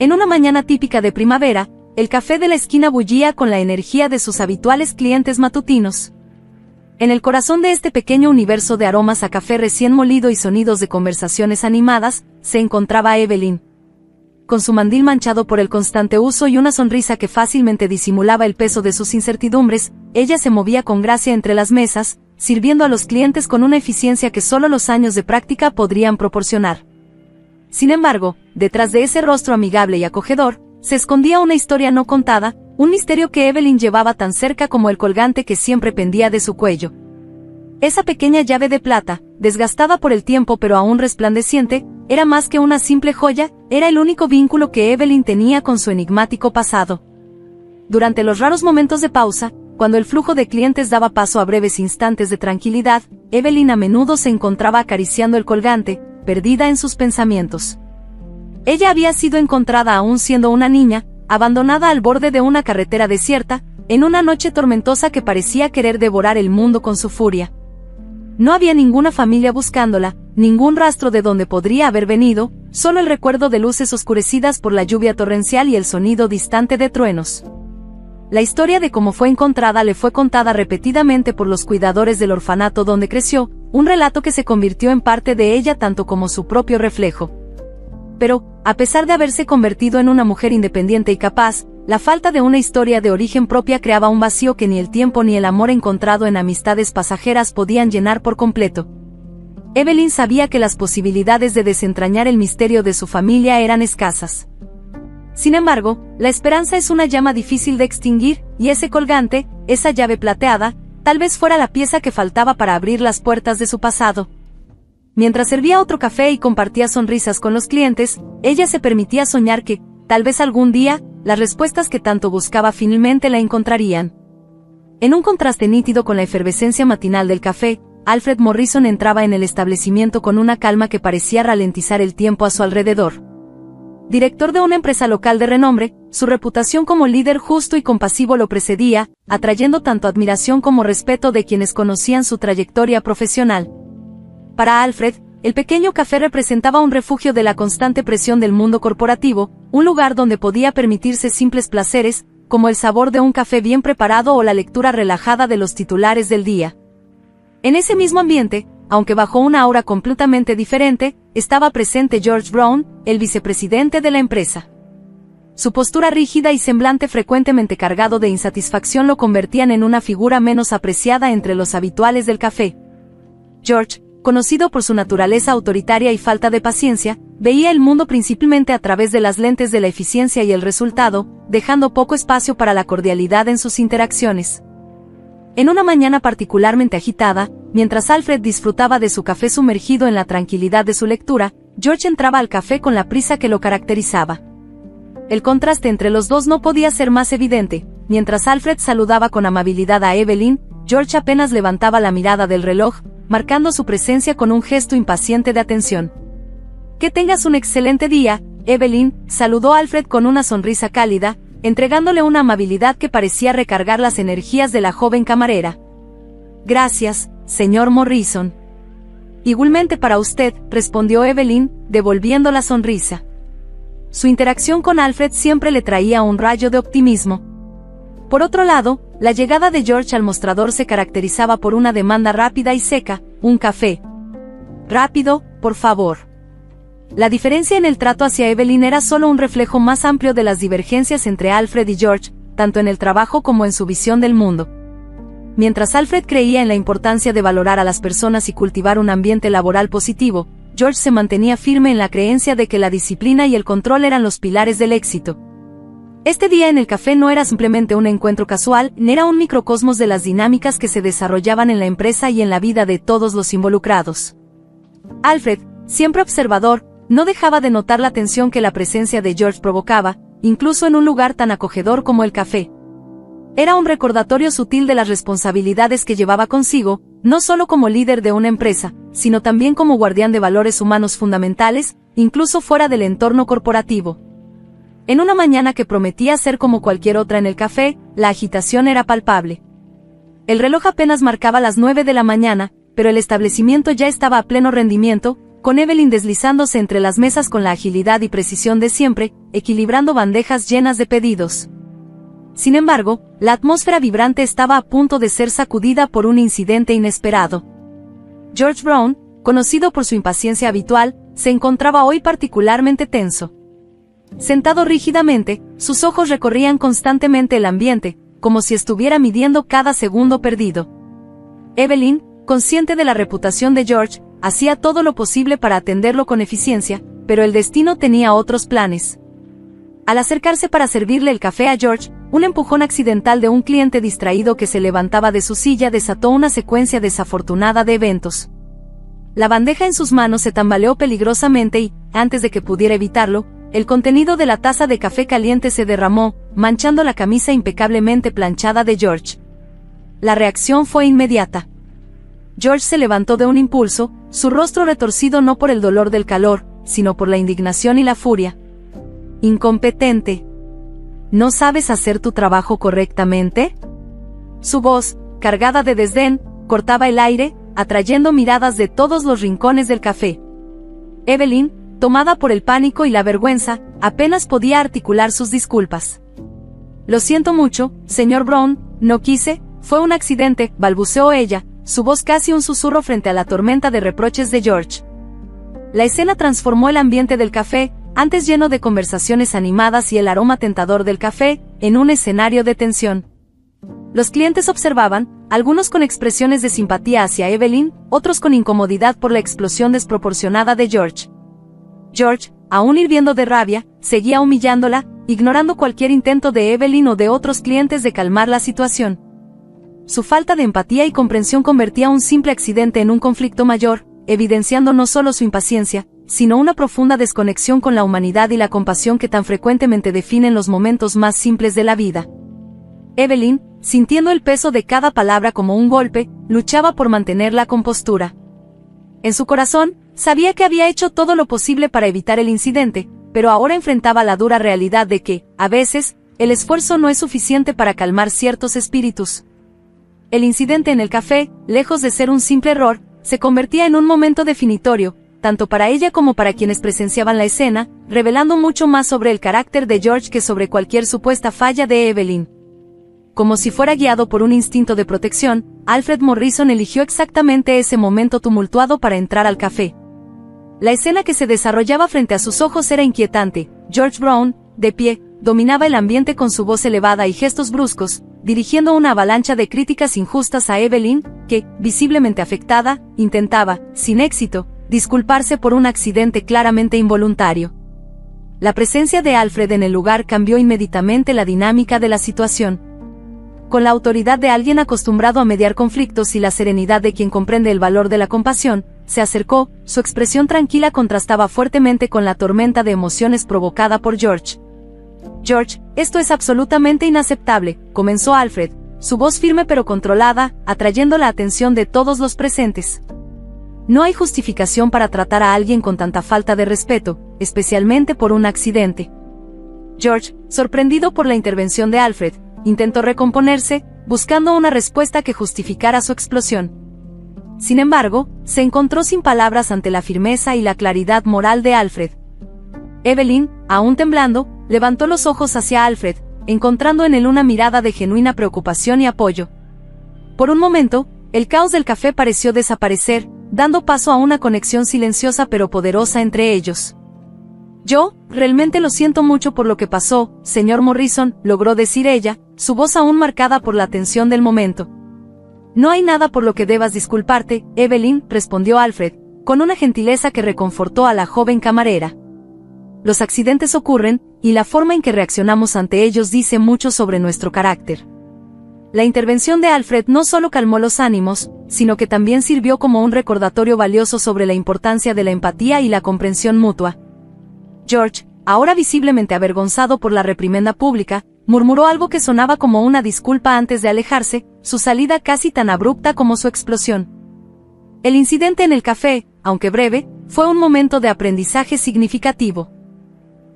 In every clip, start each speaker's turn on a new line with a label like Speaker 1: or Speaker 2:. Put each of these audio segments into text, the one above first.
Speaker 1: En una mañana típica de primavera, el café de la esquina bullía con la energía de sus habituales clientes matutinos. En el corazón de este pequeño universo de aromas a café recién molido y sonidos de conversaciones animadas, se encontraba Evelyn. Con su mandil manchado por el constante uso y una sonrisa que fácilmente disimulaba el peso de sus incertidumbres, ella se movía con gracia entre las mesas, sirviendo a los clientes con una eficiencia que solo los años de práctica podrían proporcionar. Sin embargo, detrás de ese rostro amigable y acogedor, se escondía una historia no contada, un misterio que Evelyn llevaba tan cerca como el colgante que siempre pendía de su cuello. Esa pequeña llave de plata, desgastada por el tiempo pero aún resplandeciente, era más que una simple joya, era el único vínculo que Evelyn tenía con su enigmático pasado. Durante los raros momentos de pausa, cuando el flujo de clientes daba paso a breves instantes de tranquilidad, Evelyn a menudo se encontraba acariciando el colgante, perdida en sus pensamientos. Ella había sido encontrada aún siendo una niña, abandonada al borde de una carretera desierta, en una noche tormentosa que parecía querer devorar el mundo con su furia. No había ninguna familia buscándola, ningún rastro de donde podría haber venido, solo el recuerdo de luces oscurecidas por la lluvia torrencial y el sonido distante de truenos. La historia de cómo fue encontrada le fue contada repetidamente por los cuidadores del orfanato donde creció, un relato que se convirtió en parte de ella tanto como su propio reflejo. Pero, a pesar de haberse convertido en una mujer independiente y capaz, la falta de una historia de origen propia creaba un vacío que ni el tiempo ni el amor encontrado en amistades pasajeras podían llenar por completo. Evelyn sabía que las posibilidades de desentrañar el misterio de su familia eran escasas. Sin embargo, la esperanza es una llama difícil de extinguir, y ese colgante, esa llave plateada, tal vez fuera la pieza que faltaba para abrir las puertas de su pasado. Mientras servía otro café y compartía sonrisas con los clientes, ella se permitía soñar que, tal vez algún día, las respuestas que tanto buscaba finalmente la encontrarían. En un contraste nítido con la efervescencia matinal del café, Alfred Morrison entraba en el establecimiento con una calma que parecía ralentizar el tiempo a su alrededor. Director de una empresa local de renombre, su reputación como líder justo y compasivo lo precedía, atrayendo tanto admiración como respeto de quienes conocían su trayectoria profesional. Para Alfred, el pequeño café representaba un refugio de la constante presión del mundo corporativo, un lugar donde podía permitirse simples placeres, como el sabor de un café bien preparado o la lectura relajada de los titulares del día. En ese mismo ambiente, aunque bajo una aura completamente diferente, estaba presente George Brown, el vicepresidente de la empresa. Su postura rígida y semblante frecuentemente cargado de insatisfacción lo convertían en una figura menos apreciada entre los habituales del café. George, conocido por su naturaleza autoritaria y falta de paciencia, veía el mundo principalmente a través de las lentes de la eficiencia y el resultado, dejando poco espacio para la cordialidad en sus interacciones. En una mañana particularmente agitada, mientras Alfred disfrutaba de su café sumergido en la tranquilidad de su lectura, George entraba al café con la prisa que lo caracterizaba. El contraste entre los dos no podía ser más evidente. Mientras Alfred saludaba con amabilidad a Evelyn, George apenas levantaba la mirada del reloj, marcando su presencia con un gesto impaciente de atención. «Que tengas un excelente día, Evelyn», saludó Alfred con una sonrisa cálida, entregándole una amabilidad que parecía recargar las energías de la joven camarera. «Gracias, señor Morrison». «Igualmente para usted», respondió Evelyn, devolviendo la sonrisa. Su interacción con Alfred siempre le traía un rayo de optimismo. Por otro lado, la llegada de George al mostrador se caracterizaba por una demanda rápida y seca: «Un café». «Rápido, por favor». La diferencia en el trato hacia Evelyn era solo un reflejo más amplio de las divergencias entre Alfred y George, tanto en el trabajo como en su visión del mundo. Mientras Alfred creía en la importancia de valorar a las personas y cultivar un ambiente laboral positivo, George se mantenía firme en la creencia de que la disciplina y el control eran los pilares del éxito. Este día en el café no era simplemente un encuentro casual, era un microcosmos de las dinámicas que se desarrollaban en la empresa y en la vida de todos los involucrados. Alfred, siempre observador, no dejaba de notar la tensión que la presencia de George provocaba, incluso en un lugar tan acogedor como el café. Era un recordatorio sutil de las responsabilidades que llevaba consigo, no solo como líder de una empresa, sino también como guardián de valores humanos fundamentales, incluso fuera del entorno corporativo. En una mañana que prometía ser como cualquier otra en el café, la agitación era palpable. El reloj apenas marcaba las 9 de la mañana, pero el establecimiento ya estaba a pleno rendimiento, con Evelyn deslizándose entre las mesas con la agilidad y precisión de siempre, equilibrando bandejas llenas de pedidos. Sin embargo, la atmósfera vibrante estaba a punto de ser sacudida por un incidente inesperado. George Brown, conocido por su impaciencia habitual, se encontraba hoy particularmente tenso. Sentado rígidamente, sus ojos recorrían constantemente el ambiente, como si estuviera midiendo cada segundo perdido. Evelyn, consciente de la reputación de George, hacía todo lo posible para atenderlo con eficiencia, pero el destino tenía otros planes. Al acercarse para servirle el café a George, un empujón accidental de un cliente distraído que se levantaba de su silla desató una secuencia desafortunada de eventos. La bandeja en sus manos se tambaleó peligrosamente y, antes de que pudiera evitarlo, el contenido de la taza de café caliente se derramó, manchando la camisa impecablemente planchada de George. La reacción fue inmediata. George se levantó de un impulso, su rostro retorcido no por el dolor del calor, sino por la indignación y la furia. «Incompetente. ¿No sabes hacer tu trabajo correctamente?». Su voz, cargada de desdén, cortaba el aire, atrayendo miradas de todos los rincones del café. Evelyn, tomada por el pánico y la vergüenza, apenas podía articular sus disculpas. «Lo siento mucho, señor Brown, no quise, fue un accidente», balbuceó ella, su voz casi un susurro frente a la tormenta de reproches de George. La escena transformó el ambiente del café, antes lleno de conversaciones animadas y el aroma tentador del café, en un escenario de tensión. Los clientes observaban, algunos con expresiones de simpatía hacia Evelyn, otros con incomodidad por la explosión desproporcionada de George. George, aún hirviendo de rabia, seguía humillándola, ignorando cualquier intento de Evelyn o de otros clientes de calmar la situación. Su falta de empatía y comprensión convertía un simple accidente en un conflicto mayor, evidenciando no solo su impaciencia, sino una profunda desconexión con la humanidad y la compasión que tan frecuentemente definen los momentos más simples de la vida. Evelyn, sintiendo el peso de cada palabra como un golpe, luchaba por mantener la compostura. En su corazón, sabía que había hecho todo lo posible para evitar el incidente, pero ahora enfrentaba la dura realidad de que, a veces, el esfuerzo no es suficiente para calmar ciertos espíritus. El incidente en el café, lejos de ser un simple error, se convertía en un momento definitorio, tanto para ella como para quienes presenciaban la escena, revelando mucho más sobre el carácter de George que sobre cualquier supuesta falla de Evelyn. Como si fuera guiado por un instinto de protección, Alfred Morrison eligió exactamente ese momento tumultuado para entrar al café. La escena que se desarrollaba frente a sus ojos era inquietante. George Brown, de pie, dominaba el ambiente con su voz elevada y gestos bruscos, dirigiendo una avalancha de críticas injustas a Evelyn, que, visiblemente afectada, intentaba, sin éxito, disculparse por un accidente claramente involuntario. La presencia de Alfred en el lugar cambió inmediatamente la dinámica de la situación. Con la autoridad de alguien acostumbrado a mediar conflictos y la serenidad de quien comprende el valor de la compasión, se acercó, su expresión tranquila contrastaba fuertemente con la tormenta de emociones provocada por George. «George, esto es absolutamente inaceptable», comenzó Alfred, su voz firme pero controlada, atrayendo la atención de todos los presentes. «No hay justificación para tratar a alguien con tanta falta de respeto, especialmente por un accidente». George, sorprendido por la intervención de Alfred, intentó recomponerse, buscando una respuesta que justificara su explosión. Sin embargo, se encontró sin palabras ante la firmeza y la claridad moral de Alfred. Evelyn, aún temblando, levantó los ojos hacia Alfred, encontrando en él una mirada de genuina preocupación y apoyo. Por un momento, el caos del café pareció desaparecer, dando paso a una conexión silenciosa pero poderosa entre ellos. «Yo, realmente lo siento mucho por lo que pasó, señor Morrison», logró decir ella, su voz aún marcada por la tensión del momento. «No hay nada por lo que debas disculparte, Evelyn», respondió Alfred, con una gentileza que reconfortó a la joven camarera. «Los accidentes ocurren, y la forma en que reaccionamos ante ellos dice mucho sobre nuestro carácter». La intervención de Alfred no solo calmó los ánimos, sino que también sirvió como un recordatorio valioso sobre la importancia de la empatía y la comprensión mutua. George, ahora visiblemente avergonzado por la reprimenda pública, murmuró algo que sonaba como una disculpa antes de alejarse, su salida casi tan abrupta como su explosión. El incidente en el café, aunque breve, fue un momento de aprendizaje significativo.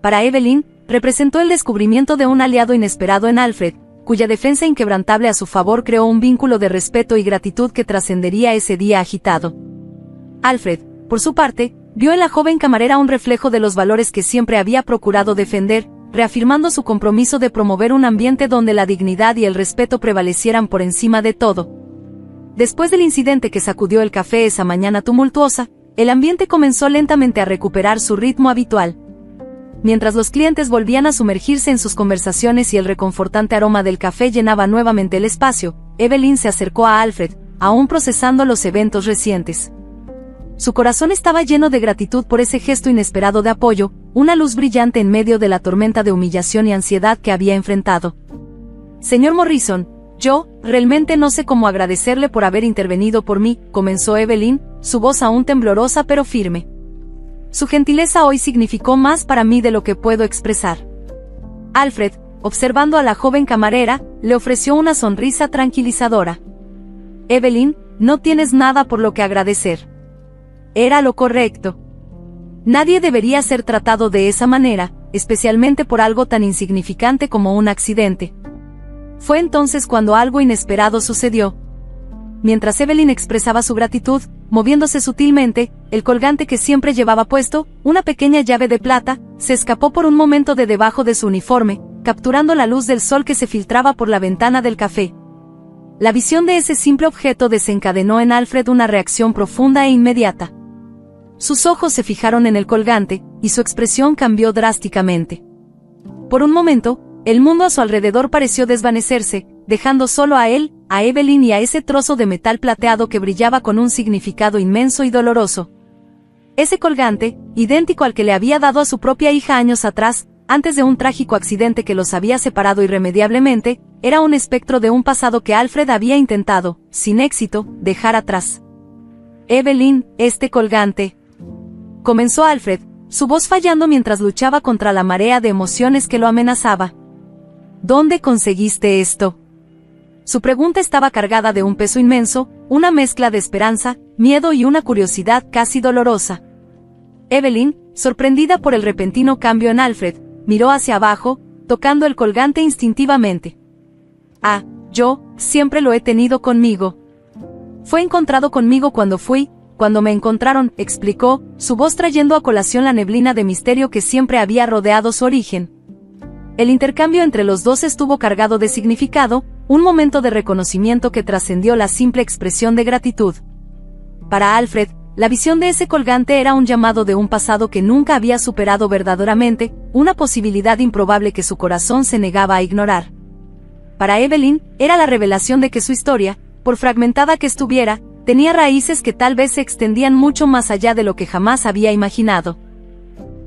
Speaker 1: Para Evelyn, representó el descubrimiento de un aliado inesperado en Alfred, cuya defensa inquebrantable a su favor creó un vínculo de respeto y gratitud que trascendería ese día agitado. Alfred, por su parte, vio en la joven camarera un reflejo de los valores que siempre había procurado defender, reafirmando su compromiso de promover un ambiente donde la dignidad y el respeto prevalecieran por encima de todo. Después del incidente que sacudió el café esa mañana tumultuosa, el ambiente comenzó lentamente a recuperar su ritmo habitual. Mientras los clientes volvían a sumergirse en sus conversaciones y el reconfortante aroma del café llenaba nuevamente el espacio, Evelyn se acercó a Alfred, aún procesando los eventos recientes. Su corazón estaba lleno de gratitud por ese gesto inesperado de apoyo, una luz brillante en medio de la tormenta de humillación y ansiedad que había enfrentado. «Señor Morrison, yo, realmente no sé cómo agradecerle por haber intervenido por mí», comenzó Evelyn, su voz aún temblorosa pero firme. «Su gentileza hoy significó más para mí de lo que puedo expresar». Alfred, observando a la joven camarera, le ofreció una sonrisa tranquilizadora. «Evelyn, no tienes nada por lo que agradecer. Era lo correcto. Nadie debería ser tratado de esa manera, especialmente por algo tan insignificante como un accidente». Fue entonces cuando algo inesperado sucedió. Mientras Evelyn expresaba su gratitud, moviéndose sutilmente, el colgante que siempre llevaba puesto, una pequeña llave de plata, se escapó por un momento de debajo de su uniforme, capturando la luz del sol que se filtraba por la ventana del café. La visión de ese simple objeto desencadenó en Alfred una reacción profunda e inmediata. Sus ojos se fijaron en el colgante, y su expresión cambió drásticamente. Por un momento, el mundo a su alrededor pareció desvanecerse, dejando solo a él, a Evelyn y a ese trozo de metal plateado que brillaba con un significado inmenso y doloroso. Ese colgante, idéntico al que le había dado a su propia hija años atrás, antes de un trágico accidente que los había separado irremediablemente, era un espectro de un pasado que Alfred había intentado, sin éxito, dejar atrás. «Evelyn, este colgante», comenzó Alfred, su voz fallando mientras luchaba contra la marea de emociones que lo amenazaba. «¿Dónde conseguiste esto?». Su pregunta estaba cargada de un peso inmenso, una mezcla de esperanza, miedo y una curiosidad casi dolorosa. Evelyn, sorprendida por el repentino cambio en Alfred, miró hacia abajo, tocando el colgante instintivamente. «Ah, yo, siempre lo he tenido conmigo. Fue encontrado conmigo cuando me encontraron», explicó, su voz trayendo a colación la neblina de misterio que siempre había rodeado su origen. El intercambio entre los dos estuvo cargado de significado, un momento de reconocimiento que trascendió la simple expresión de gratitud. Para Alfred, la visión de ese colgante era un llamado de un pasado que nunca había superado verdaderamente, una posibilidad improbable que su corazón se negaba a ignorar. Para Evelyn, era la revelación de que su historia, por fragmentada que estuviera, tenía raíces que tal vez se extendían mucho más allá de lo que jamás había imaginado.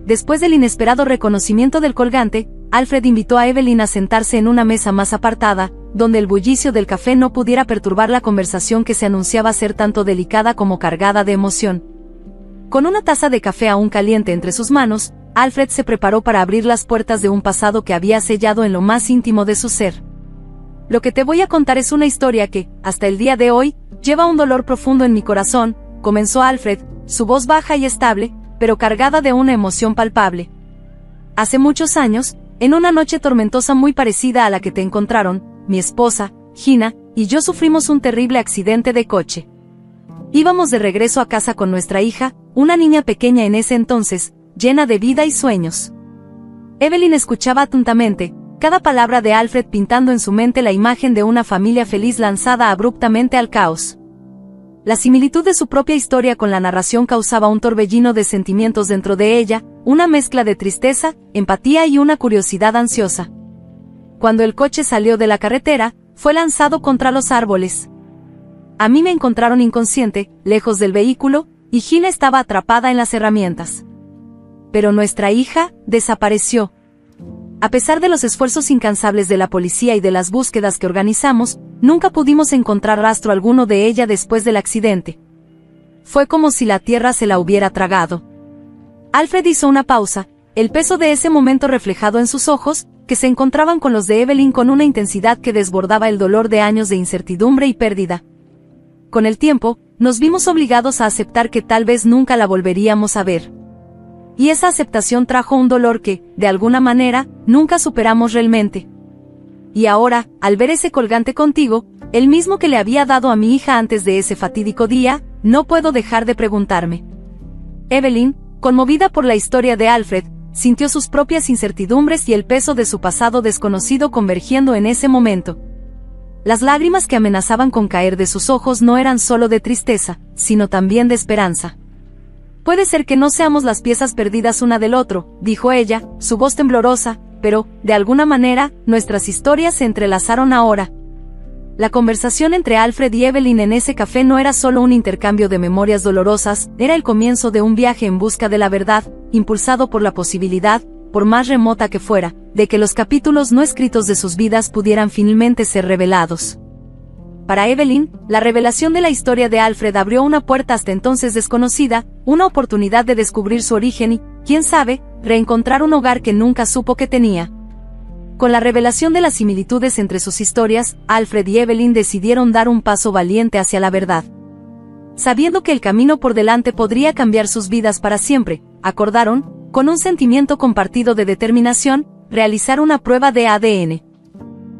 Speaker 1: Después del inesperado reconocimiento del colgante, Alfred invitó a Evelyn a sentarse en una mesa más apartada, donde el bullicio del café no pudiera perturbar la conversación que se anunciaba ser tanto delicada como cargada de emoción. Con una taza de café aún caliente entre sus manos, Alfred se preparó para abrir las puertas de un pasado que había sellado en lo más íntimo de su ser. «Lo que te voy a contar es una historia que, hasta el día de hoy, lleva un dolor profundo en mi corazón», comenzó Alfred, su voz baja y estable, pero cargada de una emoción palpable. «Hace muchos años, en una noche tormentosa muy parecida a la que te encontraron, mi esposa, Gina, y yo sufrimos un terrible accidente de coche. Íbamos de regreso a casa con nuestra hija, una niña pequeña en ese entonces, llena de vida y sueños». Evelyn escuchaba atentamente, cada palabra de Alfred pintando en su mente la imagen de una familia feliz lanzada abruptamente al caos. La similitud de su propia historia con la narración causaba un torbellino de sentimientos dentro de ella, una mezcla de tristeza, empatía y una curiosidad ansiosa. Cuando el coche salió de la carretera, fue lanzado contra los árboles. A mí me encontraron inconsciente, lejos del vehículo, y Gina estaba atrapada en las herramientas. Pero nuestra hija desapareció. A pesar de los esfuerzos incansables de la policía y de las búsquedas que organizamos, nunca pudimos encontrar rastro alguno de ella después del accidente. Fue como si la tierra se la hubiera tragado. Alfred hizo una pausa, el peso de ese momento reflejado en sus ojos, que se encontraban con los de Evelyn con una intensidad que desbordaba el dolor de años de incertidumbre y pérdida. Con el tiempo, nos vimos obligados a aceptar que tal vez nunca la volveríamos a ver. Y esa aceptación trajo un dolor que, de alguna manera, nunca superamos realmente. Y ahora, al ver ese colgante contigo, el mismo que le había dado a mi hija antes de ese fatídico día, no puedo dejar de preguntarme. Evelyn, conmovida por la historia de Alfred, sintió sus propias incertidumbres y el peso de su pasado desconocido convergiendo en ese momento. Las lágrimas que amenazaban con caer de sus ojos no eran solo de tristeza, sino también de esperanza. «Puede ser que no seamos las piezas perdidas una del otro», dijo ella, su voz temblorosa, «pero, de alguna manera, nuestras historias se entrelazaron ahora». La conversación entre Alfred y Evelyn en ese café no era solo un intercambio de memorias dolorosas, era el comienzo de un viaje en busca de la verdad, impulsado por la posibilidad, por más remota que fuera, de que los capítulos no escritos de sus vidas pudieran finalmente ser revelados. Para Evelyn, la revelación de la historia de Alfred abrió una puerta hasta entonces desconocida, una oportunidad de descubrir su origen y, quién sabe, reencontrar un hogar que nunca supo que tenía. Con la revelación de las similitudes entre sus historias, Alfred y Evelyn decidieron dar un paso valiente hacia la verdad. Sabiendo que el camino por delante podría cambiar sus vidas para siempre, acordaron, con un sentimiento compartido de determinación, realizar una prueba de ADN.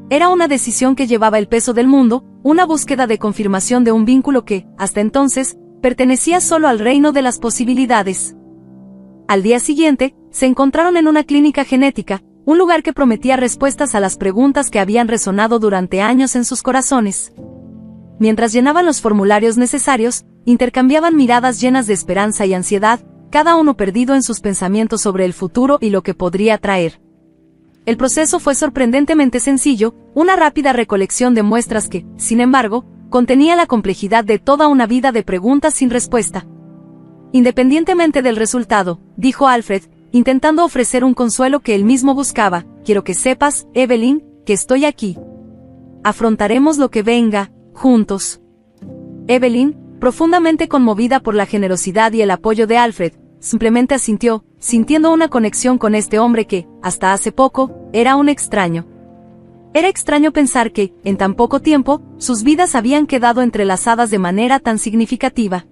Speaker 1: Era una decisión que llevaba el peso del mundo, una búsqueda de confirmación de un vínculo que, hasta entonces, pertenecía solo al reino de las posibilidades. Al día siguiente, se encontraron en una clínica genética, un lugar que prometía respuestas a las preguntas que habían resonado durante años en sus corazones. Mientras llenaban los formularios necesarios, intercambiaban miradas llenas de esperanza y ansiedad, cada uno perdido en sus pensamientos sobre el futuro y lo que podría traer. El proceso fue sorprendentemente sencillo, una rápida recolección de muestras que, sin embargo, contenía la complejidad de toda una vida de preguntas sin respuesta. Independientemente del resultado, dijo Alfred, intentando ofrecer un consuelo que él mismo buscaba, quiero que sepas, Evelyn, que estoy aquí. Afrontaremos lo que venga, juntos. Evelyn, profundamente conmovida por la generosidad y el apoyo de Alfred, simplemente asintió, sintiendo una conexión con este hombre que, hasta hace poco, era un extraño. Era extraño pensar que, en tan poco tiempo, sus vidas habían quedado entrelazadas de manera tan significativa.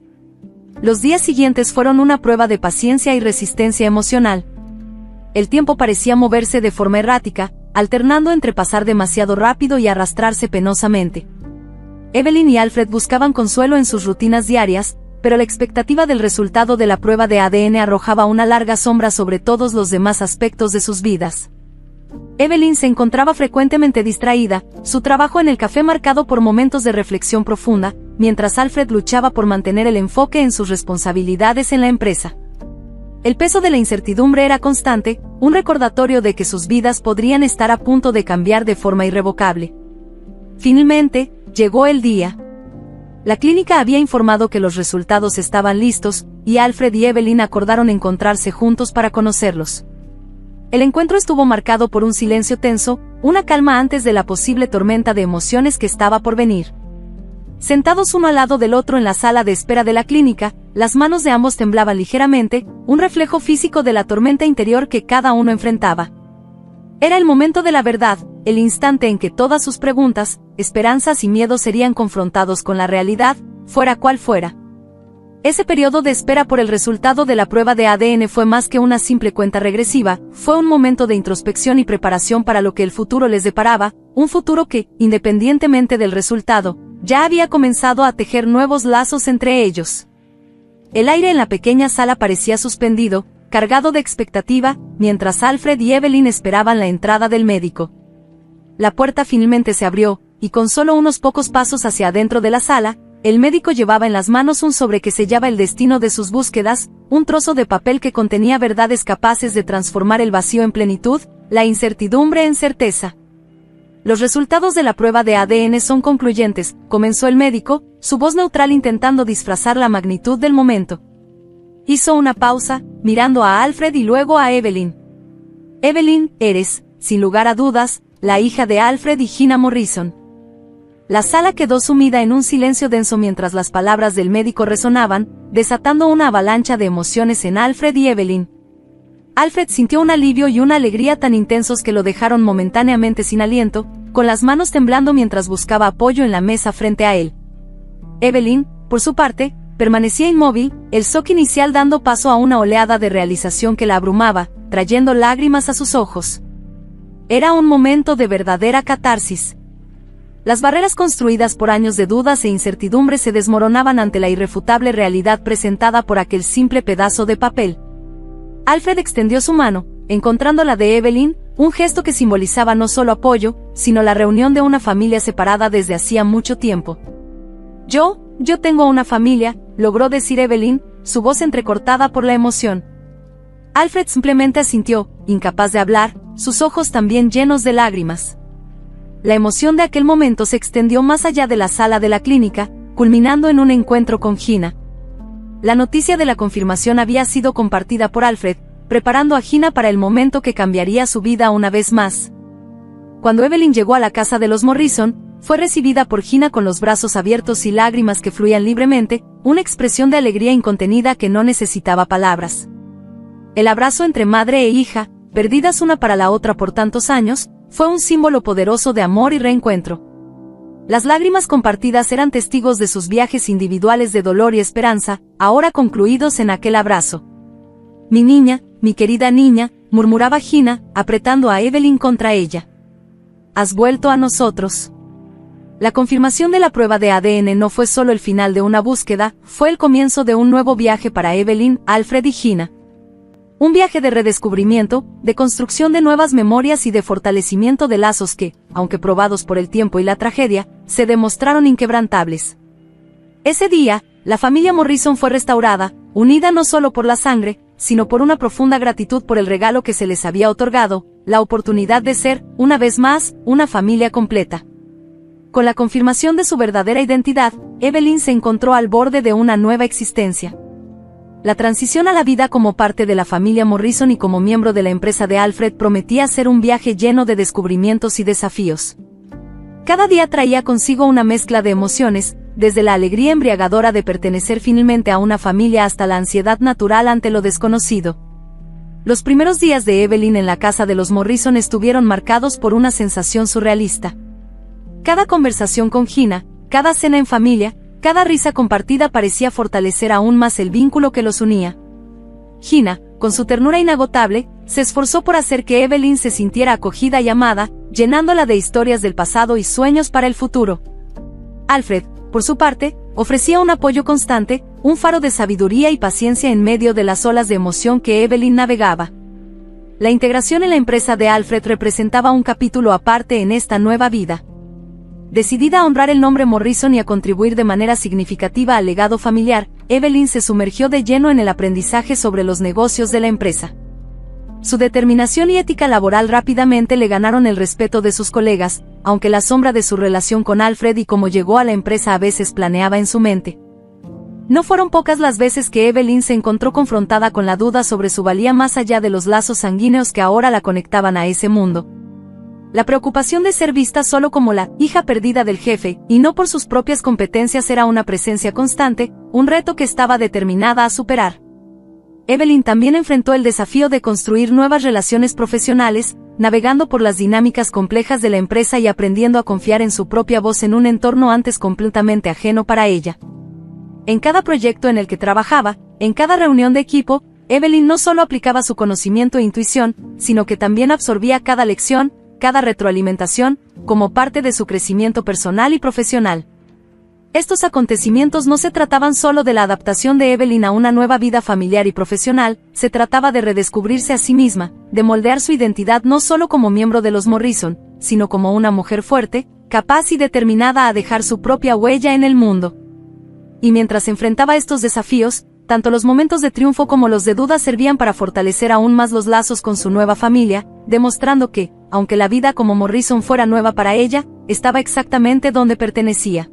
Speaker 1: Los días siguientes fueron una prueba de paciencia y resistencia emocional. El tiempo parecía moverse de forma errática, alternando entre pasar demasiado rápido y arrastrarse penosamente. Evelyn y Alfred buscaban consuelo en sus rutinas diarias, pero la expectativa del resultado de la prueba de ADN arrojaba una larga sombra sobre todos los demás aspectos de sus vidas. Evelyn se encontraba frecuentemente distraída, su trabajo en el café marcado por momentos de reflexión profunda, mientras Alfred luchaba por mantener el enfoque en sus responsabilidades en la empresa. El peso de la incertidumbre era constante, un recordatorio de que sus vidas podrían estar a punto de cambiar de forma irrevocable. Finalmente, llegó el día. La clínica había informado que los resultados estaban listos, y Alfred y Evelyn acordaron encontrarse juntos para conocerlos. El encuentro estuvo marcado por un silencio tenso, una calma antes de la posible tormenta de emociones que estaba por venir. Sentados uno al lado del otro en la sala de espera de la clínica, las manos de ambos temblaban ligeramente, un reflejo físico de la tormenta interior que cada uno enfrentaba. Era el momento de la verdad, el instante en que todas sus preguntas, esperanzas y miedos serían confrontados con la realidad, fuera cual fuera. Ese periodo de espera por el resultado de la prueba de ADN fue más que una simple cuenta regresiva, fue un momento de introspección y preparación para lo que el futuro les deparaba, un futuro que, independientemente del resultado, ya había comenzado a tejer nuevos lazos entre ellos. El aire en la pequeña sala parecía suspendido, cargado de expectativa, mientras Alfred y Evelyn esperaban la entrada del médico. La puerta finalmente se abrió, y con solo unos pocos pasos hacia adentro de la sala, el médico llevaba en las manos un sobre que sellaba el destino de sus búsquedas, un trozo de papel que contenía verdades capaces de transformar el vacío en plenitud, la incertidumbre en certeza. Los resultados de la prueba de ADN son concluyentes, comenzó el médico, su voz neutral intentando disfrazar la magnitud del momento. Hizo una pausa, mirando a Alfred y luego a Evelyn. Evelyn, eres, sin lugar a dudas, la hija de Alfred y Gina Morrison. La sala quedó sumida en un silencio denso mientras las palabras del médico resonaban, desatando una avalancha de emociones en Alfred y Evelyn. Alfred sintió un alivio y una alegría tan intensos que lo dejaron momentáneamente sin aliento, con las manos temblando mientras buscaba apoyo en la mesa frente a él. Evelyn, por su parte, permanecía inmóvil, el shock inicial dando paso a una oleada de realización que la abrumaba, trayendo lágrimas a sus ojos. Era un momento de verdadera catarsis. Las barreras construidas por años de dudas e incertidumbre se desmoronaban ante la irrefutable realidad presentada por aquel simple pedazo de papel. Alfred extendió su mano, encontrando la de Evelyn, un gesto que simbolizaba no solo apoyo, sino la reunión de una familia separada desde hacía mucho tiempo. Yo tengo una familia, logró decir Evelyn, su voz entrecortada por la emoción. Alfred simplemente asintió, incapaz de hablar, sus ojos también llenos de lágrimas. La emoción de aquel momento se extendió más allá de la sala de la clínica, culminando en un encuentro con Gina. La noticia de la confirmación había sido compartida por Alfred, preparando a Gina para el momento que cambiaría su vida una vez más. Cuando Evelyn llegó a la casa de los Morrison, fue recibida por Gina con los brazos abiertos y lágrimas que fluían libremente, una expresión de alegría incontenida que no necesitaba palabras. El abrazo entre madre e hija, perdidas una para la otra por tantos años, fue un símbolo poderoso de amor y reencuentro. Las lágrimas compartidas eran testigos de sus viajes individuales de dolor y esperanza, ahora concluidos en aquel abrazo. Mi niña, mi querida niña, murmuraba Gina, apretando a Evelyn contra ella. Has vuelto a nosotros. La confirmación de la prueba de ADN no fue solo el final de una búsqueda, fue el comienzo de un nuevo viaje para Evelyn, Alfred y Gina. Un viaje de redescubrimiento, de construcción de nuevas memorias y de fortalecimiento de lazos que, aunque probados por el tiempo y la tragedia, se demostraron inquebrantables. Ese día, la familia Morrison fue restaurada, unida no solo por la sangre, sino por una profunda gratitud por el regalo que se les había otorgado, la oportunidad de ser, una vez más, una familia completa. Con la confirmación de su verdadera identidad, Evelyn se encontró al borde de una nueva existencia. La transición a la vida como parte de la familia Morrison y como miembro de la empresa de Alfred prometía ser un viaje lleno de descubrimientos y desafíos. Cada día traía consigo una mezcla de emociones, desde la alegría embriagadora de pertenecer finalmente a una familia hasta la ansiedad natural ante lo desconocido. Los primeros días de Evelyn en la casa de los Morrison estuvieron marcados por una sensación surrealista. Cada conversación con Gina, cada cena en familia, cada risa compartida parecía fortalecer aún más el vínculo que los unía. Gina, con su ternura inagotable, se esforzó por hacer que Evelyn se sintiera acogida y amada, llenándola de historias del pasado y sueños para el futuro. Alfred, por su parte, ofrecía un apoyo constante, un faro de sabiduría y paciencia en medio de las olas de emoción que Evelyn navegaba. La integración en la empresa de Alfred representaba un capítulo aparte en esta nueva vida. Decidida a honrar el nombre Morrison y a contribuir de manera significativa al legado familiar, Evelyn se sumergió de lleno en el aprendizaje sobre los negocios de la empresa. Su determinación y ética laboral rápidamente le ganaron el respeto de sus colegas, aunque la sombra de su relación con Alfred y cómo llegó a la empresa a veces planeaba en su mente. No fueron pocas las veces que Evelyn se encontró confrontada con la duda sobre su valía más allá de los lazos sanguíneos que ahora la conectaban a ese mundo. La preocupación de ser vista solo como la hija perdida del jefe, y no por sus propias competencias era una presencia constante, un reto que estaba determinada a superar. Evelyn también enfrentó el desafío de construir nuevas relaciones profesionales, navegando por las dinámicas complejas de la empresa y aprendiendo a confiar en su propia voz en un entorno antes completamente ajeno para ella. En cada proyecto en el que trabajaba, en cada reunión de equipo, Evelyn no solo aplicaba su conocimiento e intuición, sino que también absorbía cada lección, cada retroalimentación, como parte de su crecimiento personal y profesional. Estos acontecimientos no se trataban solo de la adaptación de Evelyn a una nueva vida familiar y profesional, se trataba de redescubrirse a sí misma, de moldear su identidad no solo como miembro de los Morrison, sino como una mujer fuerte, capaz y determinada a dejar su propia huella en el mundo. Y mientras enfrentaba estos desafíos, tanto los momentos de triunfo como los de duda servían para fortalecer aún más los lazos con su nueva familia, demostrando que, aunque la vida como Morrison fuera nueva para ella, estaba exactamente donde pertenecía.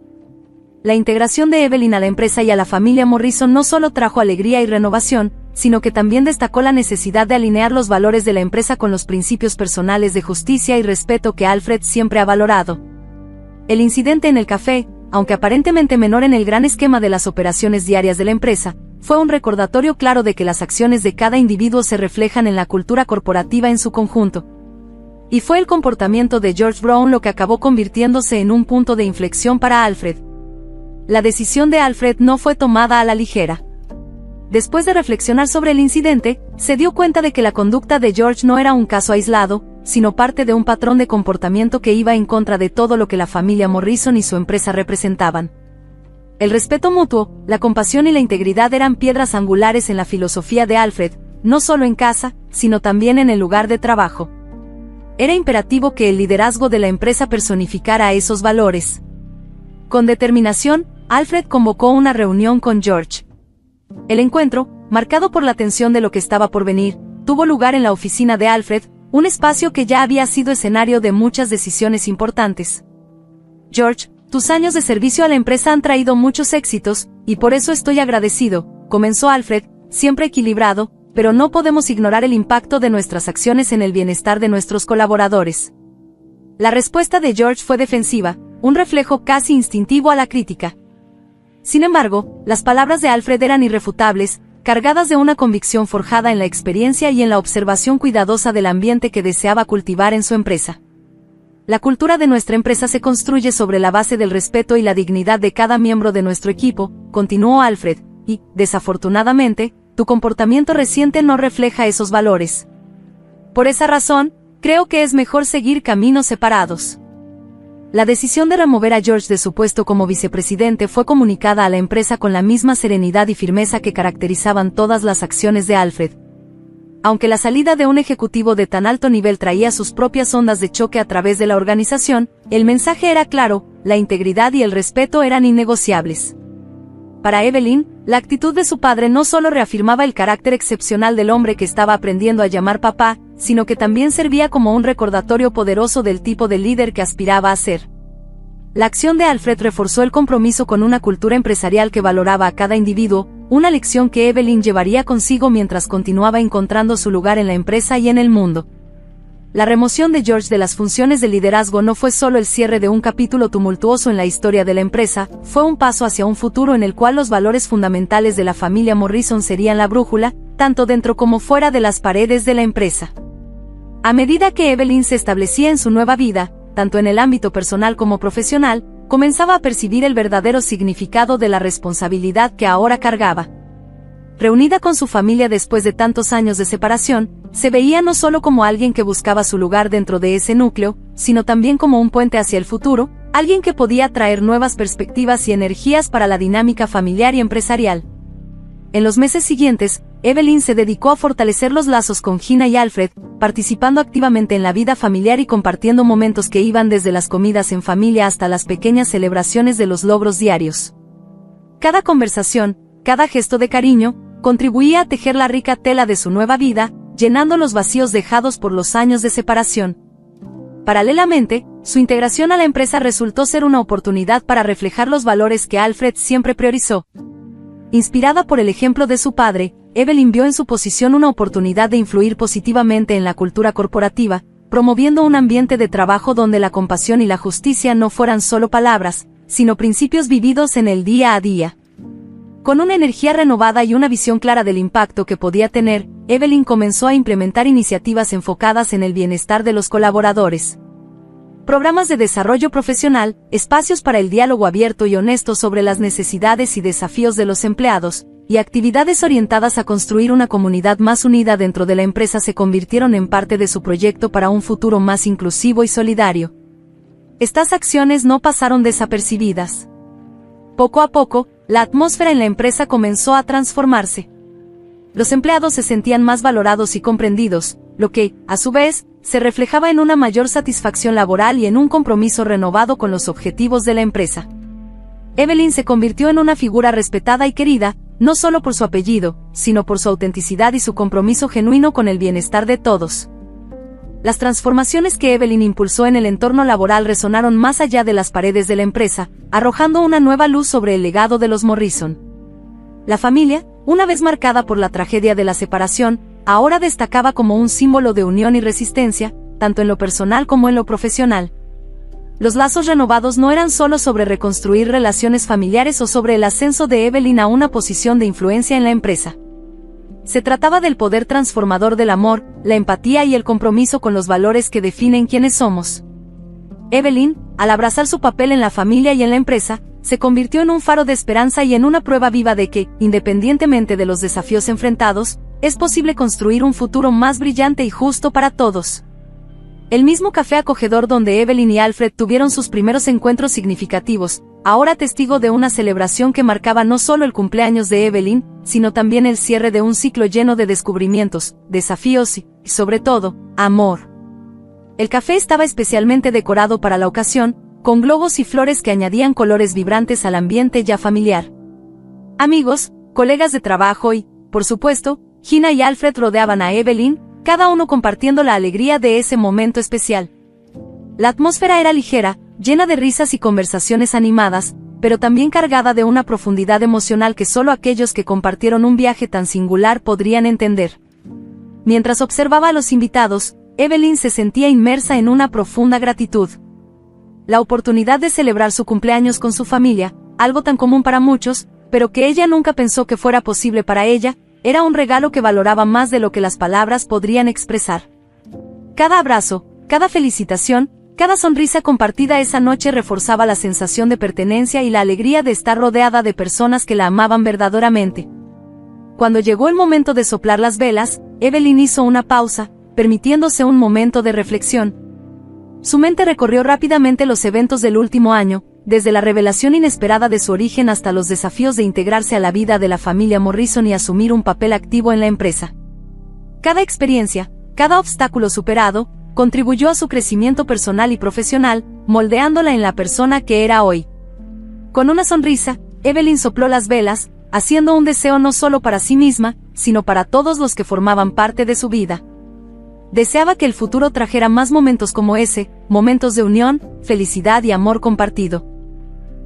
Speaker 1: La integración de Evelyn a la empresa y a la familia Morrison no solo trajo alegría y renovación, sino que también destacó la necesidad de alinear los valores de la empresa con los principios personales de justicia y respeto que Alfred siempre ha valorado. El incidente en el café, aunque aparentemente menor en el gran esquema de las operaciones diarias de la empresa, fue un recordatorio claro de que las acciones de cada individuo se reflejan en la cultura corporativa en su conjunto. Y fue el comportamiento de George Brown lo que acabó convirtiéndose en un punto de inflexión para Alfred. La decisión de Alfred no fue tomada a la ligera. Después de reflexionar sobre el incidente, se dio cuenta de que la conducta de George no era un caso aislado, sino parte de un patrón de comportamiento que iba en contra de todo lo que la familia Morrison y su empresa representaban. El respeto mutuo, la compasión y la integridad eran piedras angulares en la filosofía de Alfred, no solo en casa, sino también en el lugar de trabajo. Era imperativo que el liderazgo de la empresa personificara esos valores. Con determinación, Alfred convocó una reunión con George. El encuentro, marcado por la tensión de lo que estaba por venir, tuvo lugar en la oficina de Alfred, un espacio que ya había sido escenario de muchas decisiones importantes. George, tus años de servicio a la empresa han traído muchos éxitos, y por eso estoy agradecido, comenzó Alfred, siempre equilibrado, pero no podemos ignorar el impacto de nuestras acciones en el bienestar de nuestros colaboradores. La respuesta de George fue defensiva, un reflejo casi instintivo a la crítica. Sin embargo, las palabras de Alfred eran irrefutables, cargadas de una convicción forjada en la experiencia y en la observación cuidadosa del ambiente que deseaba cultivar en su empresa. La cultura de nuestra empresa se construye sobre la base del respeto y la dignidad de cada miembro de nuestro equipo, continuó Alfred, y, desafortunadamente, tu comportamiento reciente no refleja esos valores. Por esa razón, creo que es mejor seguir caminos separados. La decisión de remover a George de su puesto como vicepresidente fue comunicada a la empresa con la misma serenidad y firmeza que caracterizaban todas las acciones de Alfred. Aunque la salida de un ejecutivo de tan alto nivel traía sus propias ondas de choque a través de la organización, el mensaje era claro, la integridad y el respeto eran innegociables. Para Evelyn, la actitud de su padre no solo reafirmaba el carácter excepcional del hombre que estaba aprendiendo a llamar papá, sino que también servía como un recordatorio poderoso del tipo de líder que aspiraba a ser. La acción de Alfred reforzó el compromiso con una cultura empresarial que valoraba a cada individuo, una lección que Evelyn llevaría consigo mientras continuaba encontrando su lugar en la empresa y en el mundo. La remoción de George de las funciones de liderazgo no fue solo el cierre de un capítulo tumultuoso en la historia de la empresa, fue un paso hacia un futuro en el cual los valores fundamentales de la familia Morrison serían la brújula, tanto dentro como fuera de las paredes de la empresa. A medida que Evelyn se establecía en su nueva vida, tanto en el ámbito personal como profesional, comenzaba a percibir el verdadero significado de la responsabilidad que ahora cargaba. Reunida con su familia después de tantos años de separación, se veía no solo como alguien que buscaba su lugar dentro de ese núcleo, sino también como un puente hacia el futuro, alguien que podía traer nuevas perspectivas y energías para la dinámica familiar y empresarial. En los meses siguientes, Evelyn se dedicó a fortalecer los lazos con Gina y Alfred, participando activamente en la vida familiar y compartiendo momentos que iban desde las comidas en familia hasta las pequeñas celebraciones de los logros diarios. Cada conversación, cada gesto de cariño, contribuía a tejer la rica tela de su nueva vida, llenando los vacíos dejados por los años de separación. Paralelamente, su integración a la empresa resultó ser una oportunidad para reflejar los valores que Alfred siempre priorizó. Inspirada por el ejemplo de su padre, Evelyn vio en su posición una oportunidad de influir positivamente en la cultura corporativa, promoviendo un ambiente de trabajo donde la compasión y la justicia no fueran solo palabras, sino principios vividos en el día a día. Con una energía renovada y una visión clara del impacto que podía tener, Evelyn comenzó a implementar iniciativas enfocadas en el bienestar de los colaboradores. Programas de desarrollo profesional, espacios para el diálogo abierto y honesto sobre las necesidades y desafíos de los empleados, y actividades orientadas a construir una comunidad más unida dentro de la empresa se convirtieron en parte de su proyecto para un futuro más inclusivo y solidario. Estas acciones no pasaron desapercibidas. Poco a poco, la atmósfera en la empresa comenzó a transformarse. Los empleados se sentían más valorados y comprendidos, lo que, a su vez, se reflejaba en una mayor satisfacción laboral y en un compromiso renovado con los objetivos de la empresa. Evelyn se convirtió en una figura respetada y querida, no solo por su apellido, sino por su autenticidad y su compromiso genuino con el bienestar de todos. Las transformaciones que Evelyn impulsó en el entorno laboral resonaron más allá de las paredes de la empresa, arrojando una nueva luz sobre el legado de los Morrison. La familia, una vez marcada por la tragedia de la separación, ahora destacaba como un símbolo de unión y resistencia, tanto en lo personal como en lo profesional. Los lazos renovados no eran solo sobre reconstruir relaciones familiares o sobre el ascenso de Evelyn a una posición de influencia en la empresa. Se trataba del poder transformador del amor, la empatía y el compromiso con los valores que definen quiénes somos. Evelyn, al abrazar su papel en la familia y en la empresa, se convirtió en un faro de esperanza y en una prueba viva de que, independientemente de los desafíos enfrentados, es posible construir un futuro más brillante y justo para todos. El mismo café acogedor donde Evelyn y Alfred tuvieron sus primeros encuentros significativos, ahora testigo de una celebración que marcaba no solo el cumpleaños de Evelyn, sino también el cierre de un ciclo lleno de descubrimientos, desafíos y, sobre todo, amor. El café estaba especialmente decorado para la ocasión, con globos y flores que añadían colores vibrantes al ambiente ya familiar. Amigos, colegas de trabajo y, por supuesto, Gina y Alfred rodeaban a Evelyn, cada uno compartiendo la alegría de ese momento especial. La atmósfera era ligera, llena de risas y conversaciones animadas, pero también cargada de una profundidad emocional que solo aquellos que compartieron un viaje tan singular podrían entender. Mientras observaba a los invitados, Evelyn se sentía inmersa en una profunda gratitud. La oportunidad de celebrar su cumpleaños con su familia, algo tan común para muchos, pero que ella nunca pensó que fuera posible para ella, era un regalo que valoraba más de lo que las palabras podrían expresar. Cada abrazo, cada felicitación, cada sonrisa compartida esa noche reforzaba la sensación de pertenencia y la alegría de estar rodeada de personas que la amaban verdaderamente. Cuando llegó el momento de soplar las velas, Evelyn hizo una pausa, permitiéndose un momento de reflexión. Su mente recorrió rápidamente los eventos del último año, desde la revelación inesperada de su origen hasta los desafíos de integrarse a la vida de la familia Morrison y asumir un papel activo en la empresa. Cada experiencia, cada obstáculo superado, contribuyó a su crecimiento personal y profesional, moldeándola en la persona que era hoy. Con una sonrisa, Evelyn sopló las velas, haciendo un deseo no solo para sí misma, sino para todos los que formaban parte de su vida. Deseaba que el futuro trajera más momentos como ese, momentos de unión, felicidad y amor compartido.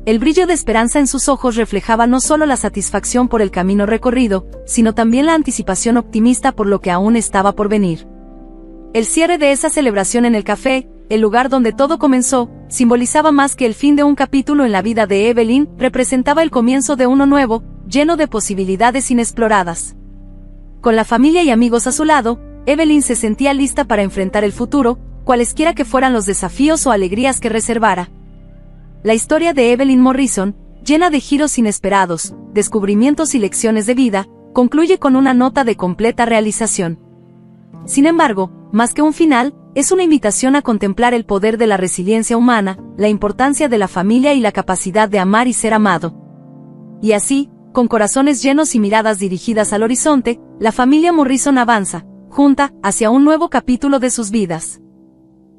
Speaker 1: El brillo de esperanza en sus ojos reflejaba no solo la satisfacción por el camino recorrido, sino también la anticipación optimista por lo que aún estaba por venir. El cierre de esa celebración en el café, el lugar donde todo comenzó, simbolizaba más que el fin de un capítulo en la vida de Evelyn, representaba el comienzo de uno nuevo, lleno de posibilidades inexploradas. Con la familia y amigos a su lado, Evelyn se sentía lista para enfrentar el futuro, cualesquiera que fueran los desafíos o alegrías que reservara. La historia de Evelyn Morrison, llena de giros inesperados, descubrimientos y lecciones de vida, concluye con una nota de completa realización. Sin embargo, más que un final, es una invitación a contemplar el poder de la resiliencia humana, la importancia de la familia y la capacidad de amar y ser amado. Y así, con corazones llenos y miradas dirigidas al horizonte, la familia Morrison avanza, junta, hacia un nuevo capítulo de sus vidas.